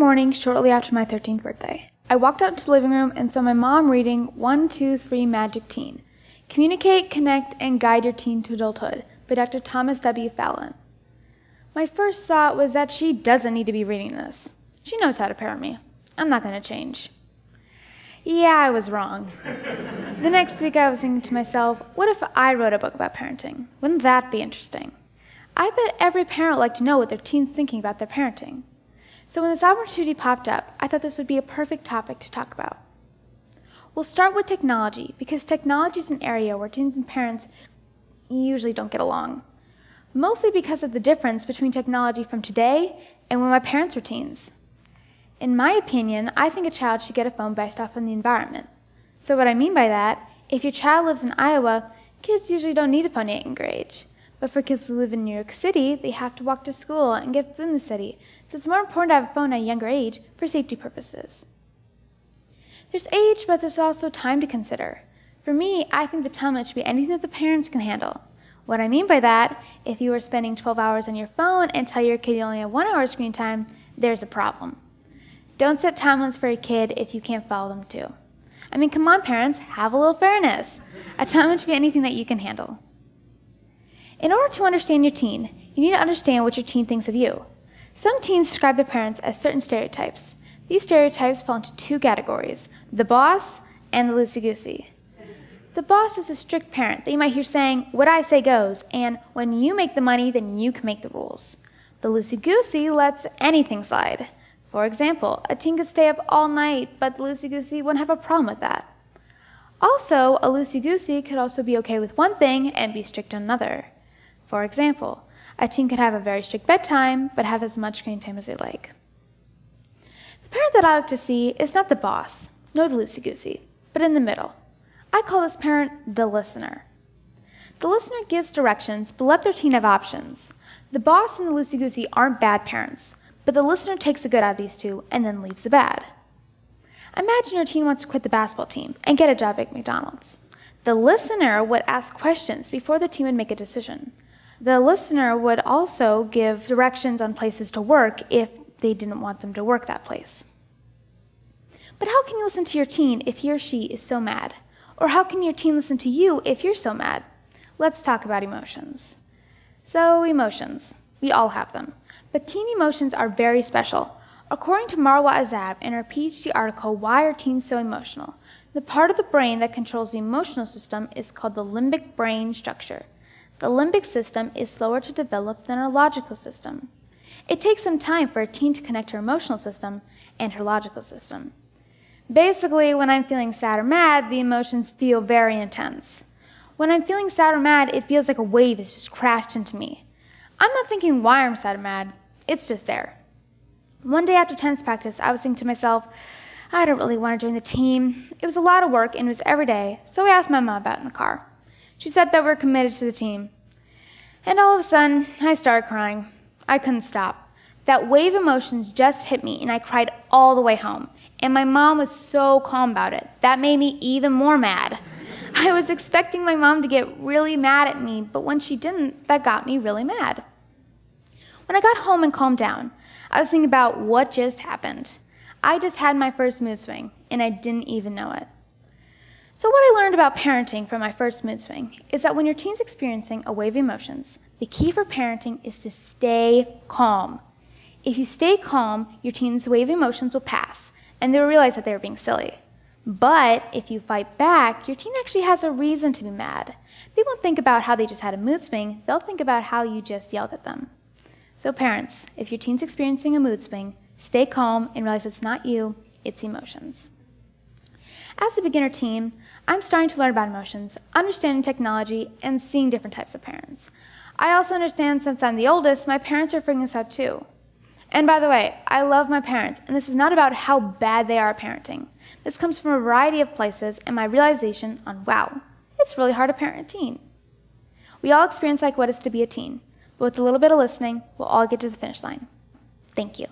morning shortly after my 13th birthday. I walked out into the living room and saw my mom reading 1, 2, 3 Magic Teen. Communicate, Connect, and Guide Your Teen to Adulthood by Dr. Thomas W. Fallon. My first thought was that she doesn't need to be reading this. She knows how to parent me. I'm not going to change. Yeah, I was wrong. The next week I was thinking to myself, what if I wrote a book about parenting? Wouldn't that be interesting? I bet every parent would like to know what their teen's thinking about their parenting. So when this opportunity popped up, I thought this would be a perfect topic to talk about. We'll start with technology, because technology is an area where teens and parents usually don't get along. Mostly because of the difference between technology from today and when my parents were teens. In my opinion, I think a child should get a phone based off on the environment. So what I mean by that, if your child lives in Iowa, kids usually don't need a phone at a younger age. But for kids who live in New York City, they have to walk to school and get food in the city, so it's more important to have a phone at a younger age for safety purposes. There's age, but there's also time to consider. For me, I think the time limit should be anything that the parents can handle. What I mean by that, if you are spending 12 hours on your phone and tell your kid you only have 1 hour screen time, there's a problem. Don't set time limits for your kid if you can't follow them too. I mean, come on parents, have a little fairness. A time limit should be anything that you can handle. In order to understand your teen, you need to understand what your teen thinks of you. Some teens describe their parents as certain stereotypes. These stereotypes fall into 2 categories, the boss and the loosey-goosey. The boss is a strict parent that you might hear saying, what I say goes, and when you make the money, then you can make the rules. The loosey-goosey lets anything slide. For example, a teen could stay up all night, but the loosey-goosey wouldn't have a problem with that. Also, a loosey-goosey could also be okay with one thing and be strict on another. For example, a teen could have a very strict bedtime, but have as much screen time as they like. The parent that I like to see is not the boss, nor the loosey-goosey, but in the middle. I call this parent the listener. The listener gives directions, but let their teen have options. The boss and the loosey-goosey aren't bad parents, but the listener takes the good out of these two and then leaves the bad. Imagine your teen wants to quit the basketball team and get a job at McDonald's. The listener would ask questions before the teen would make a decision. The listener would also give directions on places to work if they didn't want them to work that place. But how can you listen to your teen if he or she is so mad? Or how can your teen listen to you if you're so mad? Let's talk about emotions. So, emotions. We all have them. But teen emotions are very special. According to Marwa Azab in her PhD article, Why Are Teens So Emotional?, the part of the brain that controls the emotional system is called the limbic brain structure. The limbic system is slower to develop than our logical system. It takes some time for a teen to connect her emotional system and her logical system. Basically, when I'm feeling sad or mad, the emotions feel very intense. When I'm feeling sad or mad, it feels like a wave has just crashed into me. I'm not thinking why I'm sad or mad, it's just there. One day after tennis practice, I was thinking to myself, I don't really want to join the team. It was a lot of work and it was every day, so I asked my mom about it in the car. She said that we're committed to the team. And all of a sudden, I started crying. I couldn't stop. That wave of emotions just hit me and I cried all the way home. And my mom was so calm about it. That made me even more mad. I was expecting my mom to get really mad at me, but when she didn't, that got me really mad. When I got home and calmed down, I was thinking about what just happened. I just had my first mood swing, and I didn't even know it. So what I learned about parenting from my first mood swing is that when your teen's experiencing a wave of emotions, the key for parenting is to stay calm. If you stay calm, your teen's wave of emotions will pass, and they will realize that they were being silly. But if you fight back, your teen actually has a reason to be mad. They won't think about how they just had a mood swing, they'll think about how you just yelled at them. So parents, if your teen's experiencing a mood swing, stay calm and realize it's not you, it's emotions. As a beginner teen, I'm starting to learn about emotions, understanding technology, and seeing different types of parents. I also understand since I'm the oldest, my parents are figuring this out too. And by the way, I love my parents, and this is not about how bad they are at parenting. This comes from a variety of places and my realization on, wow, it's really hard to parent a teen. We all experience like what it's to be a teen, but with a little bit of listening, we'll all get to the finish line. Thank you.